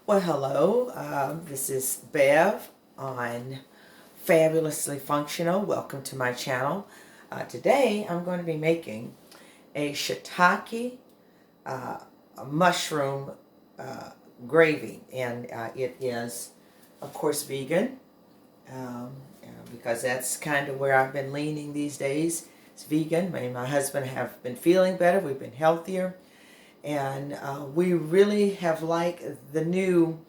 Well, hello. This is Bev on Fabulously Functional. Welcome to my channel. Today I'm going to be making a shiitake mushroom gravy, and it is, of course, vegan because that's kind of where I've been leaning these days. It's vegan. Me and my husband have been feeling better. We've been healthier. And we really have liked the new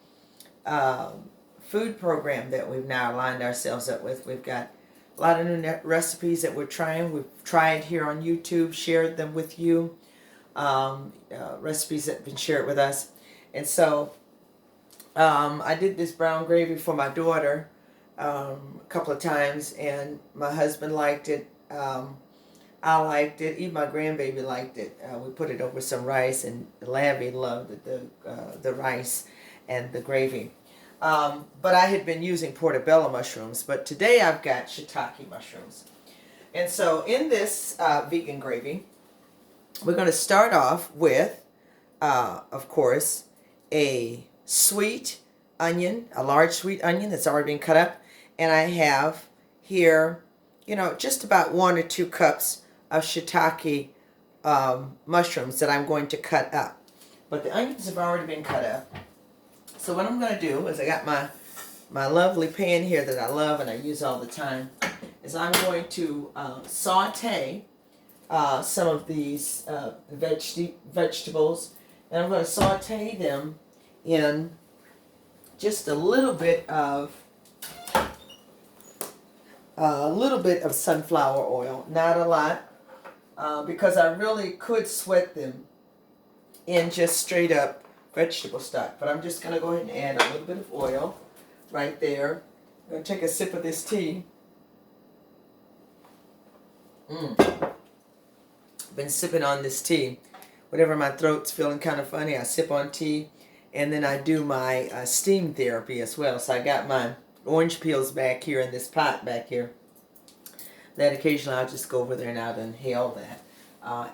food program that we've now aligned ourselves up with. We've got a lot of new recipes that we're trying. We've tried here on YouTube, shared them with you, recipes that have been shared with us. And so I did this brown gravy for my daughter a couple of times, and my husband liked it. I liked it. Even my grandbaby liked it. We put it over some rice, and Labby loved the rice and the gravy. But I had been using portobello mushrooms, but today I've got shiitake mushrooms. And so in this vegan gravy, we're going to start off with, of course, a sweet onion, a large sweet onion that's already been cut up. And I have here, just about 1 or 2 cups of shiitake mushrooms that I'm going to cut up. But the onions have already been cut up. So what I'm going to do is I got my lovely pan here that I love and I use all the time, is I'm going to saute some of these vegetables, and I'm going to saute them in just a little bit of sunflower oil, not a lot. Because I really could sweat them in just straight up vegetable stock. But I'm just going to go ahead and add a little bit of oil right there. I'm going to take a sip of this tea. Been sipping on this tea. Whenever my throat's feeling kind of funny, I sip on tea. And then I do my steam therapy as well. So I got my orange peels back here in this pot back here, that occasionally I'll just go over there and I'll inhale that.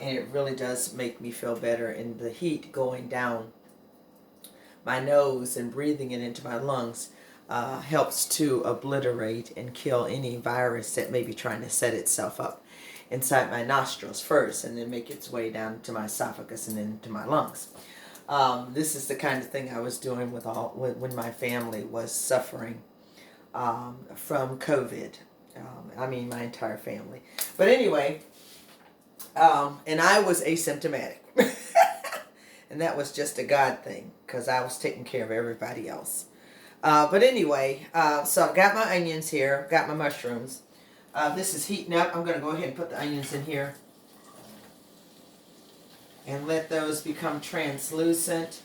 And it really does make me feel better, and the heat going down my nose and breathing it into my lungs helps to obliterate and kill any virus that may be trying to set itself up inside my nostrils first and then make its way down to my esophagus and then into my lungs. This is the kind of thing I was doing when my family was suffering from COVID. My entire family. But anyway, and I was asymptomatic. And that was just a God thing, because I was taking care of everybody else. But anyway, so I've got my onions here, got my mushrooms. This is heating up. I'm going to go ahead and put the onions in here and let those become translucent.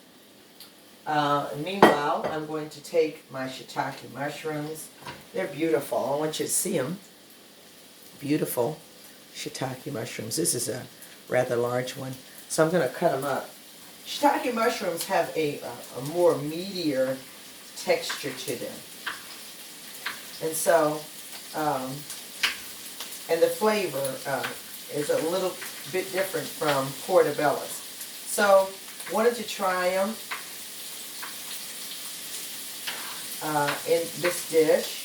Meanwhile, I'm going to take my shiitake mushrooms. They're beautiful. I want you to see them. Beautiful shiitake mushrooms. This is a rather large one, so I'm going to cut them up. Shiitake mushrooms have a more meatier texture to them. And so, and the flavor is a little bit different from portobello's. So, wanted to try them in this dish.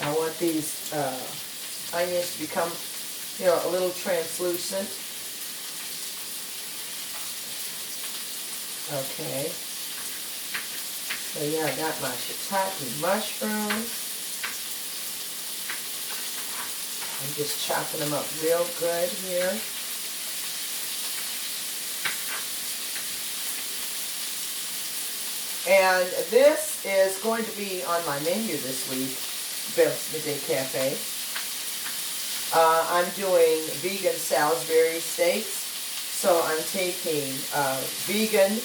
I want these onions to become, a little translucent. Okay. So yeah, I got my shiitake mushrooms. I'm just chopping them up real good here. And this is going to be on my menu this week, Bev's Midday Cafe. I'm doing vegan Salisbury steaks. So I'm taking vegan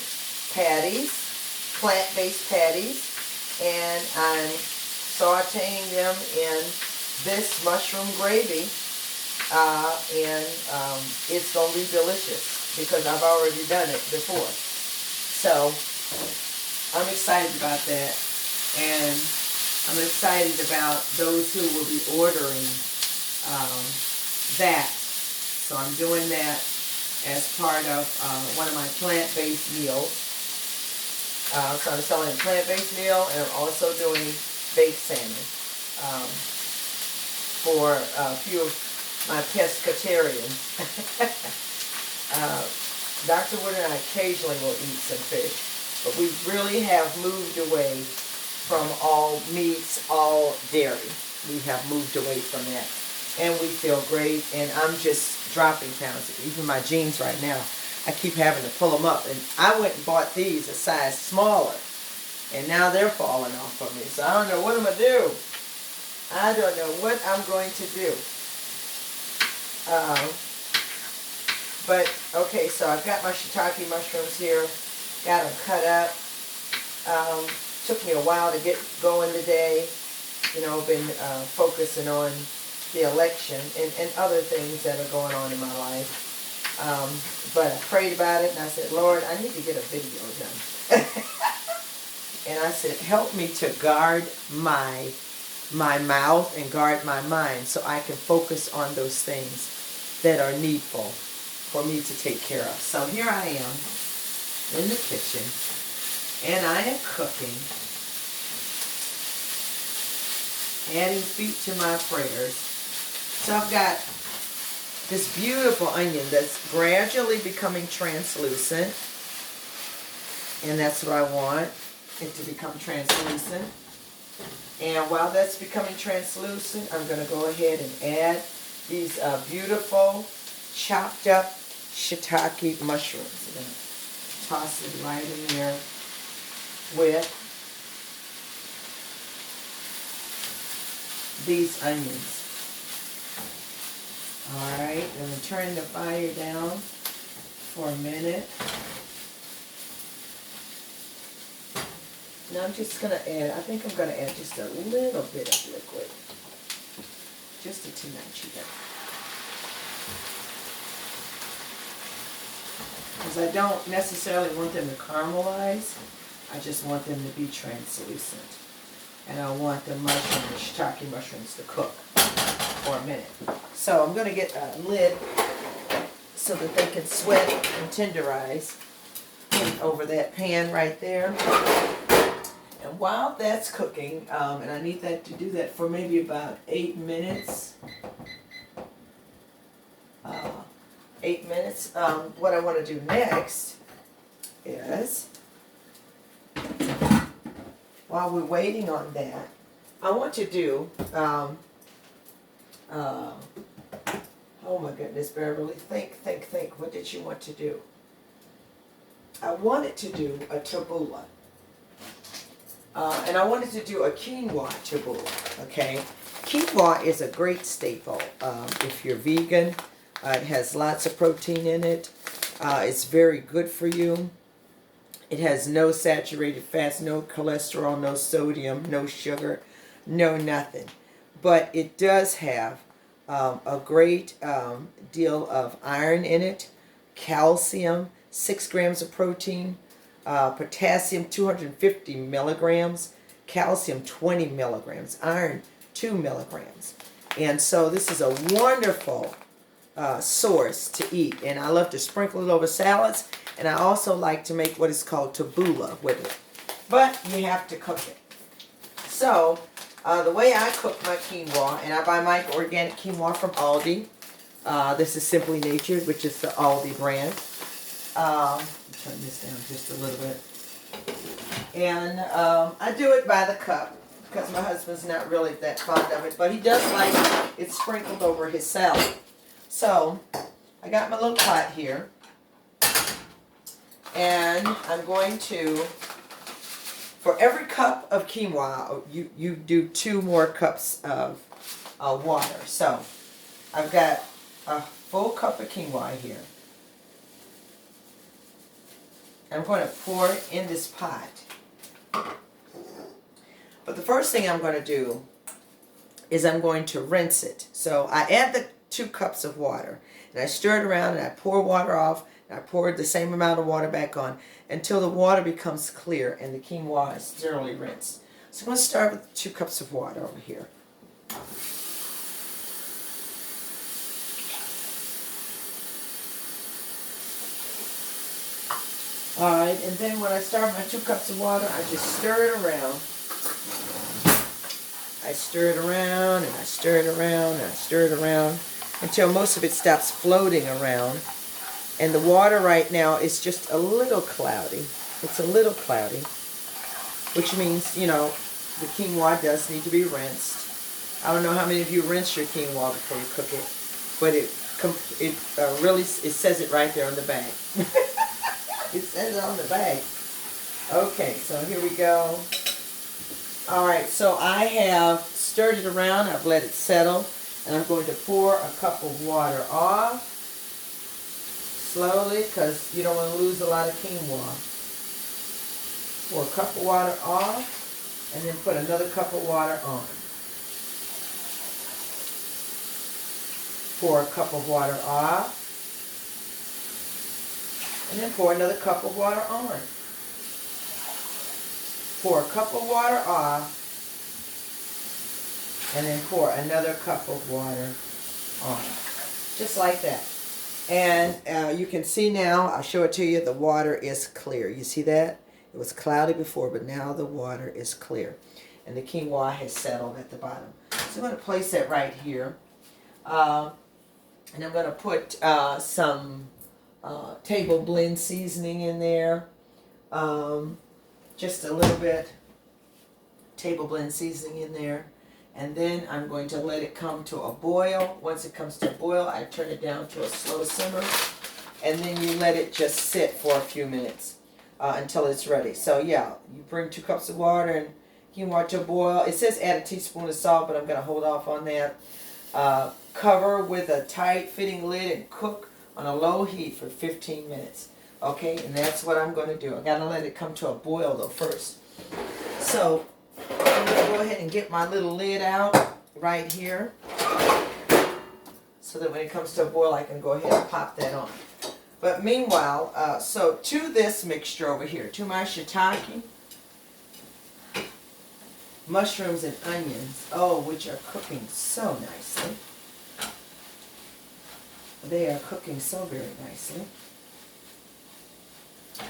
patties, plant-based patties, and I'm sauteing them in this mushroom gravy. And it's going to be delicious because I've already done it before. So I'm excited about that, and I'm excited about those who will be ordering that. So I'm doing that as part of one of my plant-based meals. So I'm selling a plant-based meal, and I'm also doing baked salmon for a few of my pescatarians. Dr. Wood and I occasionally will eat some fish, but we really have moved away from all meats, all dairy. We have moved away from that, and we feel great, and I'm just dropping pounds. Even my jeans right now, I keep having to pull them up, and I went and bought these a size smaller, and now they're falling off of me, so I don't know what I'm going to do. I don't know what I'm going to do. But, okay, so I've got my shiitake mushrooms here, got them cut up. Took me a while to get going today. You know, been focusing on the election and other things that are going on in my life. But I prayed about it, and I said, Lord, I need to get a video done. And I said, help me to guard my mouth and guard my mind so I can focus on those things that are needful for me to take care of. So here I am in the kitchen, and I am cooking, adding feet to my prayers. So I've got this beautiful onion that's gradually becoming translucent, and that's what I want it to become translucent. And while that's becoming translucent, I'm going to go ahead and add these beautiful chopped up shiitake mushrooms. I'm going to toss it right in there with these onions. Alright, I'm going to turn the fire down for a minute. Now I'm just going to add, I think I'm going to add just a little bit of liquid. Just a teeny bit. Because I don't necessarily want them to caramelize. I just want them to be translucent. And I want the mushroom, the shiitake mushrooms, to cook for a minute. So I'm going to get a lid so that they can sweat and tenderize over that pan right there. And while that's cooking, and I need that to do that for maybe about 8 minutes. 8 minutes. What I want to do next is, while we're waiting on that, I want to do, oh my goodness, Beverly, think. What did you want to do? I wanted to do a tabbouleh. And I wanted to do a quinoa tabbouleh, okay? Quinoa is a great staple if you're vegan. It has lots of protein in it. It's very good for you. It has no saturated fats, no cholesterol, no sodium, no sugar, no nothing. But it does have a great deal of iron in it, calcium, 6 grams of protein, potassium 250 milligrams, calcium 20 milligrams, iron 2 milligrams. And so this is a wonderful source to eat. And I love to sprinkle it over salads. And I also like to make what is called tabbouleh with it. But you have to cook it. So the way I cook my quinoa, and I buy my organic quinoa from Aldi. This is Simply Natured, which is the Aldi brand. Turn this down just a little bit. And I do it by the cup because my husband's not really that fond of it, but he does like it sprinkled over his salad. So I got my little pot here, and I'm going to, for every cup of quinoa, you do 2 more cups of water. So I've got a full cup of quinoa here. I'm going to pour it in this pot. But the first thing I'm going to do is I'm going to rinse it. So I add the 2 cups of water, and I stir it around, and I pour water off, and I pour the same amount of water back on until the water becomes clear and the quinoa is thoroughly rinsed. So I'm going to start with 2 cups of water over here. Alright, and then when I start my 2 cups of water, I just stir it around. I stir it around, and I stir it around, and I stir it around until most of it stops floating around. And the water right now is just a little cloudy. It's a little cloudy, which means, you know, the quinoa does need to be rinsed. I don't know how many of you rinse your quinoa before you cook it, but it says it right there on the bag. It says it on the bag. Okay, so here we go. Alright, so I have stirred it around. I've let it settle. And I'm going to pour a cup of water off. Slowly, because you don't want to lose a lot of quinoa. Pour a cup of water off. And then put another cup of water on. Pour a cup of water off. And then pour another cup of water on. Pour a cup of water off. And then pour another cup of water on. Just like that. And you can see now, I'll show it to you, the water is clear. You see that? It was cloudy before, but now the water is clear. And the quinoa has settled at the bottom. So I'm going to place that right here. And I'm going to put some table blend seasoning in there. Just a little bit table blend seasoning in there. And then I'm going to let it come to a boil. Once it comes to a boil, I turn it down to a slow simmer. And then you let it just sit for a few minutes until it's ready. So yeah, you bring 2 cups of water and quinoa to a boil. It says add a teaspoon of salt, but I'm going to hold off on that. Cover with a tight fitting lid and cook on a low heat for 15 minutes. Okay, and that's what I'm going to do. I got to let it come to a boil though first. So I'm going to go ahead and get my little lid out right here so that when it comes to a boil I can go ahead and pop that on. But meanwhile, so to this mixture over here, to my shiitake, mushrooms and onions, which are cooking so nicely. They are cooking so very nicely.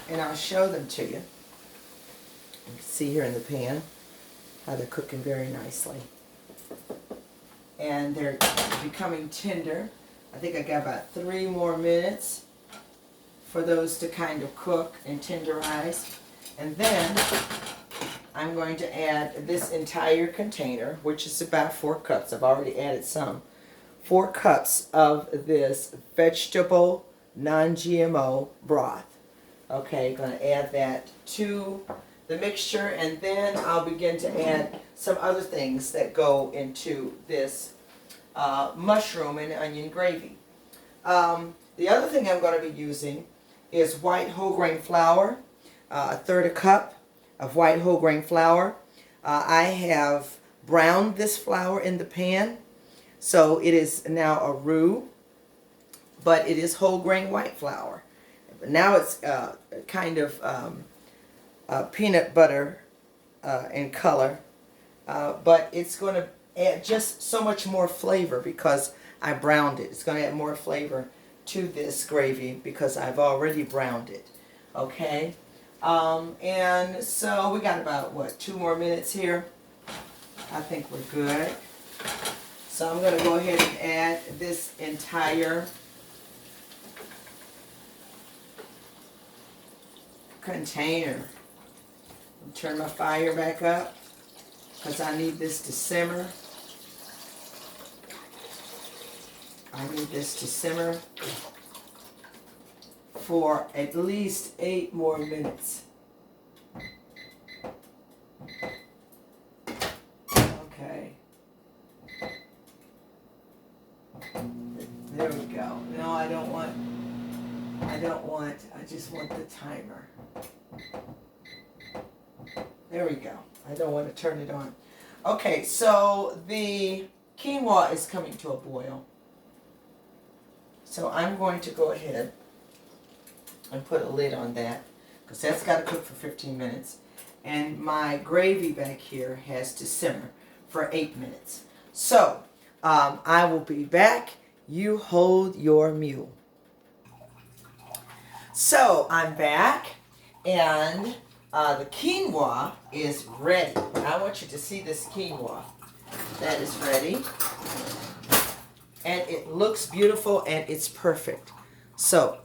And I'll show them to you. You can see here in the pan how they're cooking very nicely. And they're becoming tender. I think I got about 3 more minutes for those to kind of cook and tenderize. And then I'm going to add this entire container, which is about 4 cups. I've already added some. 4 cups of this vegetable non-GMO broth. Okay, going to add that to the mixture, and then I'll begin to add some other things that go into this mushroom and onion gravy. The other thing I'm going to be using is white whole grain flour, 1/3 cup of white whole grain flour. I have browned this flour in the pan, so it is now a roux, but it is whole grain white flour. Now it's kind of peanut butter in color, but it's going to add just so much more flavor because I browned it. It's going to add more flavor to this gravy because I've already browned it. Okay, and so we got about, what, 2 more minutes here? I think we're good. So I'm going to go ahead and add this entire container. Turn my fire back up because I need this to simmer. I need this to simmer for at least 8 more minutes. Okay. There we go. No, I just want the timer. There we go. I don't want to turn it on. Okay, so the quinoa is coming to a boil. So I'm going to go ahead and put a lid on that because that's got to cook for 15 minutes. And my gravy back here has to simmer for 8 minutes. So I will be back. You hold your mule. So I'm back. And the quinoa is ready. I want you to see this quinoa. That is ready. And it looks beautiful and it's perfect. So,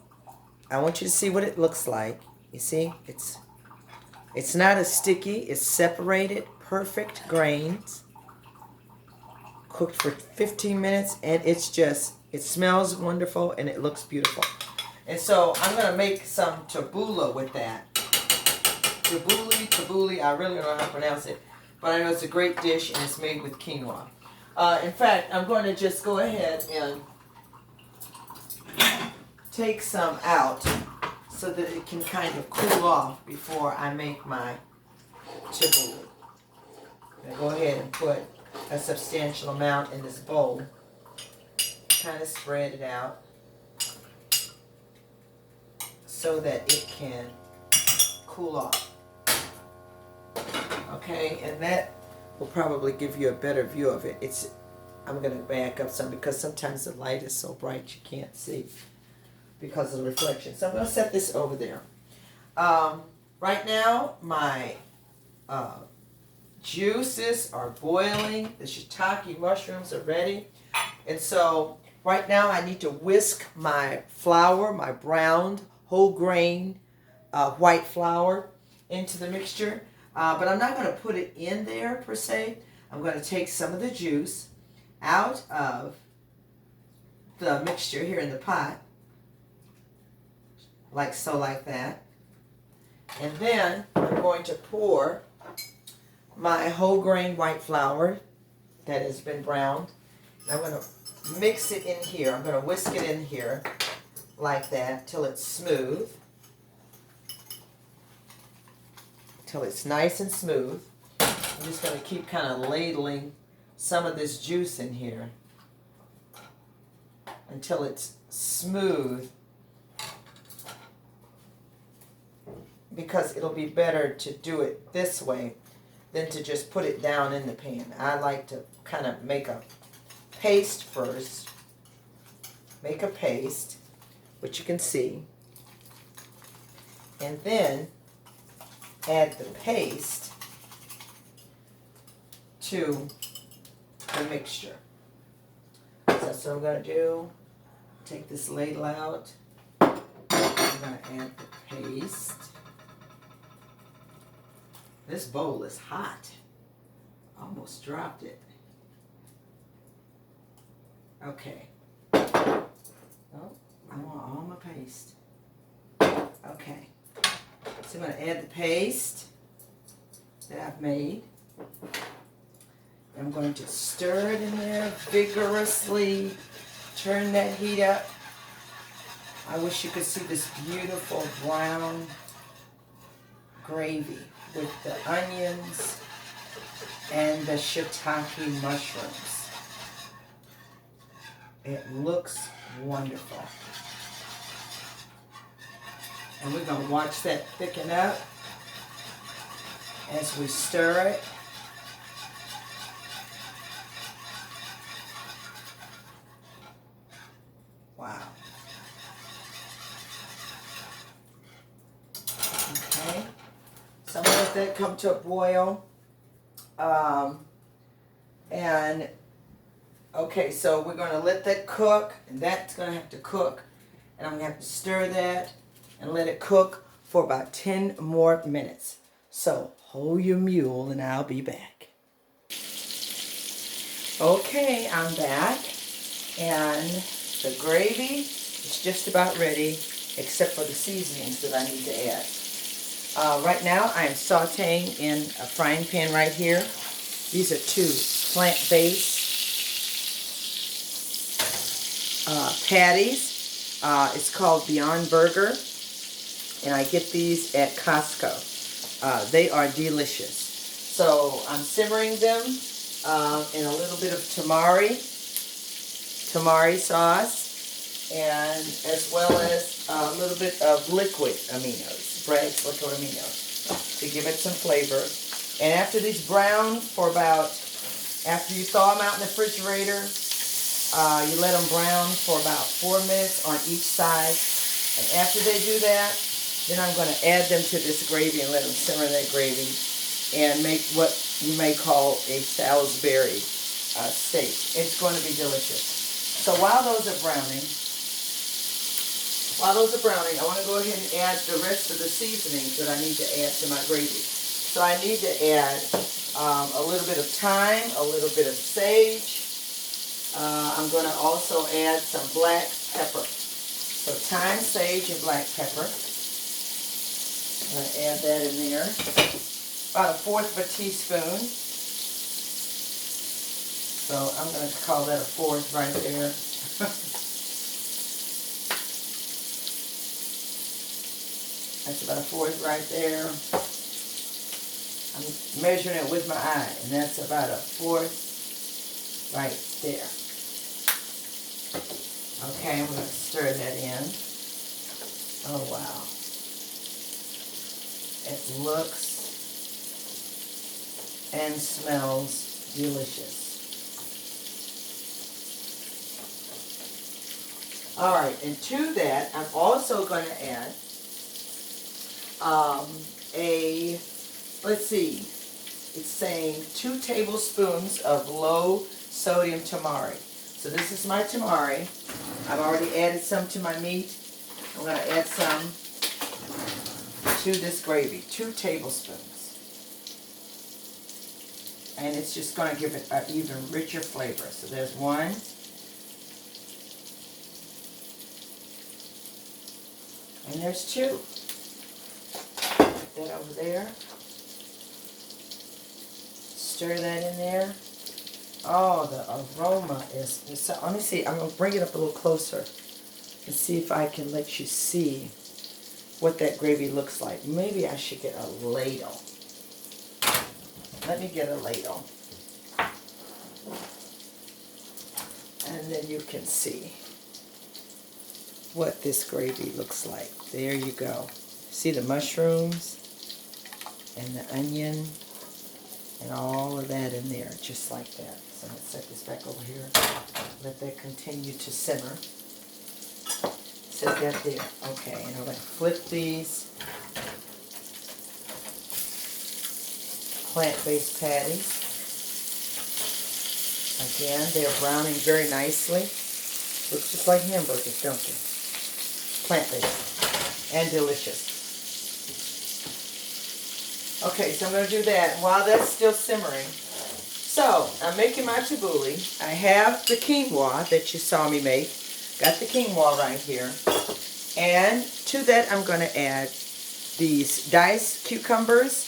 I want you to see what it looks like. You see? It's not as sticky. It's separated. Perfect grains. Cooked for 15 minutes and it smells wonderful and it looks beautiful. And so I'm going to make some tabbouleh with that. Tabbouleh, I really don't know how to pronounce it, but I know it's a great dish and it's made with quinoa. In fact, I'm going to just go ahead and take some out so that it can kind of cool off before I make my tabbouleh. I'm going to go ahead and put a substantial amount in this bowl. Kind of spread it out so that it can cool off. Okay, and that will probably give you a better view of it. I'm going to back up some because sometimes the light is so bright you can't see because of the reflection. So I'm going to set this over there. Right now, my juices are boiling. The shiitake mushrooms are ready. And so right now I need to whisk my flour, my browned whole grain white flour into the mixture. But I'm not going to put it in there per se. I'm going to take some of the juice out of the mixture here in the pot. Like so, like that. And then I'm going to pour my whole grain white flour that has been browned. I'm going to mix it in here. I'm going to whisk it in here like that till it's smooth. Till it's nice and smooth. I'm just going to keep kind of ladling some of this juice in here until it's smooth, because it'll be better to do it this way than to just put it down in the pan. I like to kind of make a paste first. Make a paste, which you can see. And then add the paste to the mixture. So that's what I'm going to do. Take this ladle out. I'm going to add the paste. This bowl is hot. Almost dropped it. Okay. Oh, I want all my paste. Okay. So I'm going to add the paste that I've made. I'm going to stir it in there vigorously. Turn that heat up. I wish you could see this beautiful brown gravy with the onions and the shiitake mushrooms. It looks wonderful. And we're going to watch that thicken up as we stir it. Wow. Okay. So I'm going to let that come to a boil. Okay, so we're going to let that cook, and that's going to have to cook. And I'm going to have to stir that and let it cook for about 10 more minutes. So hold your mule and I'll be back. Okay, I'm back. And the gravy is just about ready, except for the seasonings that I need to add. Right now, I'm sauteing in a frying pan right here. These are 2 plant-based patties. It's called Beyond Burger, and I get these at Costco. They are delicious. So I'm simmering them in a little bit of tamari sauce, and as well as a little bit of liquid aminos, Bragg's liquid aminos, to give it some flavor. And after these brown for about, after you thaw them out in the refrigerator, you let them brown for about 4 minutes on each side. And after they do that, Then I'm going to add them to this gravy and let them simmer in that gravy and make what you may call a Salisbury steak. It's going to be delicious. So while those are browning, I want to go ahead and add the rest of the seasonings that I need to add to my gravy. So I need to add a little bit of thyme, a little bit of sage. I'm going to also add some black pepper. So thyme, sage, and black pepper. I'm going to add that in there. About 1/4 of a teaspoon. So I'm going to call that a 1/4 right there. That's about a 1/4 right there. I'm measuring it with my eye, and that's about a 1/4 right there. Okay, I'm going to stir that in. Oh, wow. It looks and smells delicious. All right, and to that, I'm also going to add let's see, it's saying 2 tablespoons of low sodium tamari. So this is my tamari. I've already added some to my meat. I'm going to add some to this gravy, 2 tablespoons. And it's just going to give it an even richer flavor. So there's 1. And there's 2. Put that over there. Stir that in there. Oh, the aroma is so, let me see. I'm going to bring it up a little closer and see if I can let you see what that gravy looks like. Maybe I should get a ladle. Let me get a ladle. And then you can see what this gravy looks like. There you go. See the mushrooms and the onion and all of that in there, just like that. So let's set this back over here. Let that continue to simmer. Set that there. Okay, and I'm going to flip these plant-based patties. Again, they're browning very nicely. Looks just like hamburgers, don't they? Plant-based and delicious. Okay, so I'm going to do that while that's still simmering. So, I'm making my tabbouleh. I have the quinoa that you saw me make. Got the quinoa right here. And to that, I'm going to add these diced cucumbers,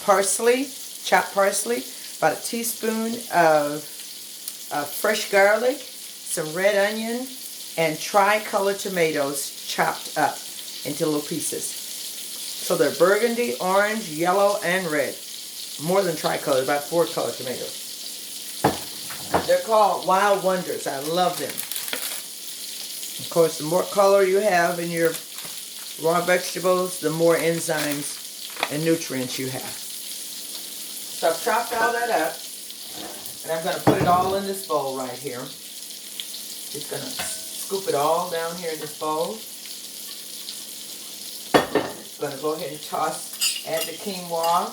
parsley, chopped parsley, about a teaspoon of fresh garlic, some red onion, and tri-colored tomatoes chopped up into little pieces. So they're burgundy, orange, yellow, and red. More than tri-colored, about 4-color tomatoes. They're called Wild Wonders. I love them. Of course, the more color you have in your raw vegetables, the more enzymes and nutrients you have. So I've chopped all that up, and I'm going to put it all in this bowl right here. Just going to scoop it all down here in this bowl. Going to go ahead and add the quinoa.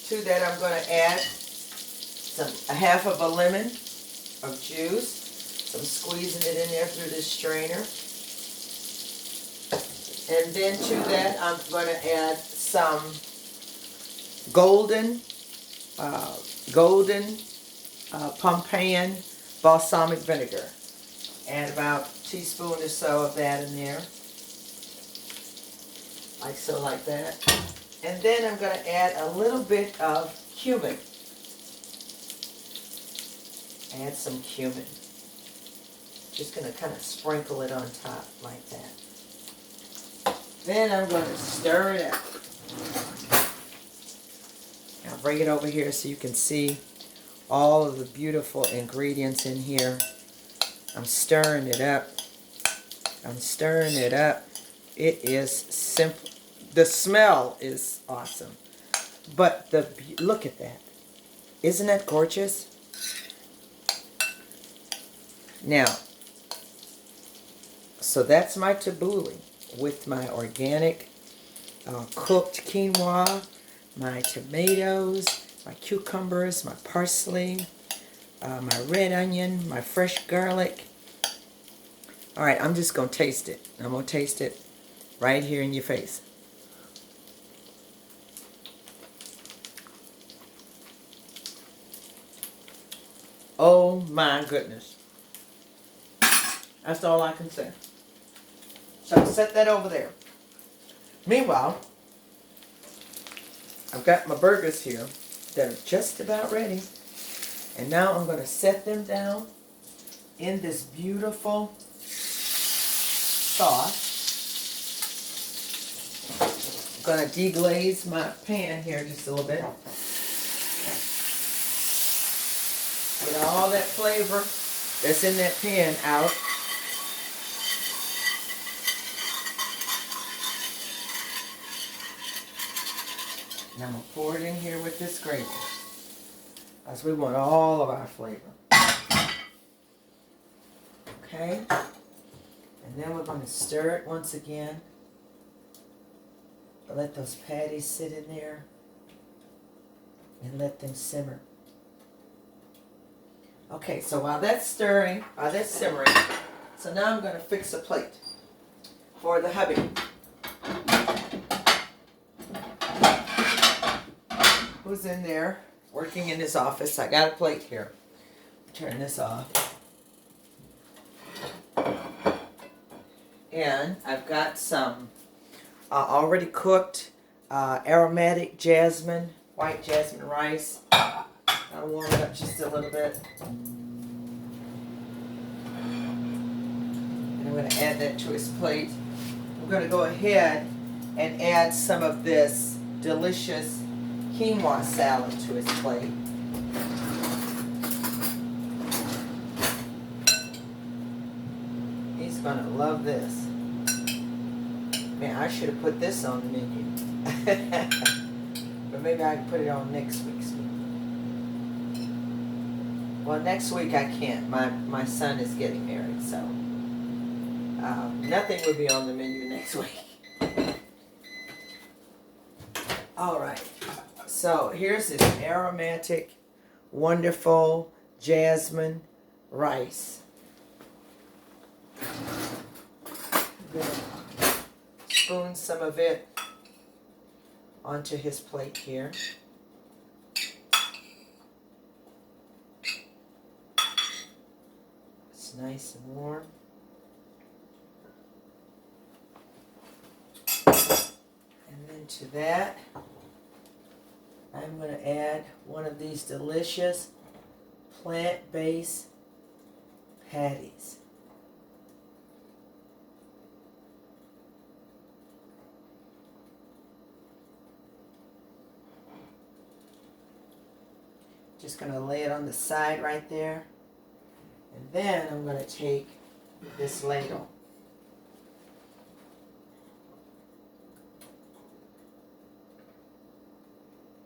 To that, I'm going to add a half of a lemon of juice. So I'm squeezing it in there through this strainer. And then to that, I'm going to add some golden Pompeian balsamic vinegar. Add about a teaspoon or so of that in there. Like so, like that. And then I'm going to add a little bit of cumin. Add some cumin. Just going to kind of sprinkle it on top like that. Then I'm going to stir it up. I'll bring it over here so you can see all of the beautiful ingredients in here. I'm stirring it up. I'm stirring it up. It is simple. The smell is awesome. But look at that. Isn't that gorgeous? Now, So that's my tabbouleh with my organic cooked quinoa, my tomatoes, my cucumbers, my parsley, my red onion, my fresh garlic. All right, I'm just going to taste it. I'm going to taste it right here in your face. Oh my goodness. That's all I can say. So set that over there. Meanwhile, I've got my burgers here that are just about ready. And now I'm going to set them down in this beautiful sauce. I'm going to deglaze my pan here just a little bit. Get all that flavor that's in that pan out. And I'm going to pour it in here with this gravy, because we want all of our flavor. Okay? And then we're going to stir it once again. Let those patties sit in there and let them simmer. Okay, so while that's simmering, so now I'm going to fix a plate for the hubby. Who's in there working in his office. I got a plate here. Turn this off. And I've got some already cooked aromatic jasmine, white jasmine rice. I'll warm it up just a little bit. And I'm going to add that to his plate. I'm going to go ahead and add some of this delicious quinoa salad to his plate. He's going to love this. Man, I should have put this on the menu. But maybe I can put it on next week's menu. Well, next week I can't. My son is getting married, so nothing will be on the menu next week. All right. So here's this aromatic, wonderful jasmine rice. I'm going to spoon some of it onto his plate here. It's nice and warm. And then to that, I'm going to add one of these delicious plant-based patties. Just going to lay it on the side right there. And then I'm going to take this ladle.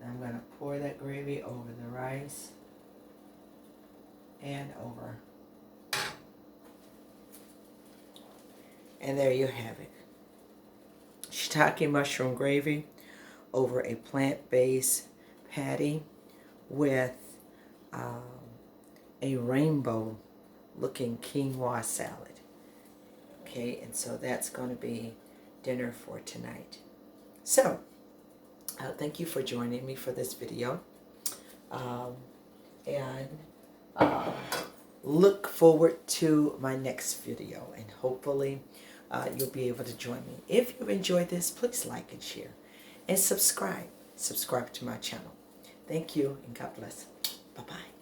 I'm going to pour that gravy over the rice and over. And there you have it. Shitake mushroom gravy over a plant-based patty with a rainbow looking quinoa salad. Okay, and so that's going to be dinner for tonight. So thank you for joining me for this video, and look forward to my next video, and hopefully you'll be able to join me. If you've enjoyed this, please like and share and subscribe to my channel. Thank you, and God bless. Bye-bye.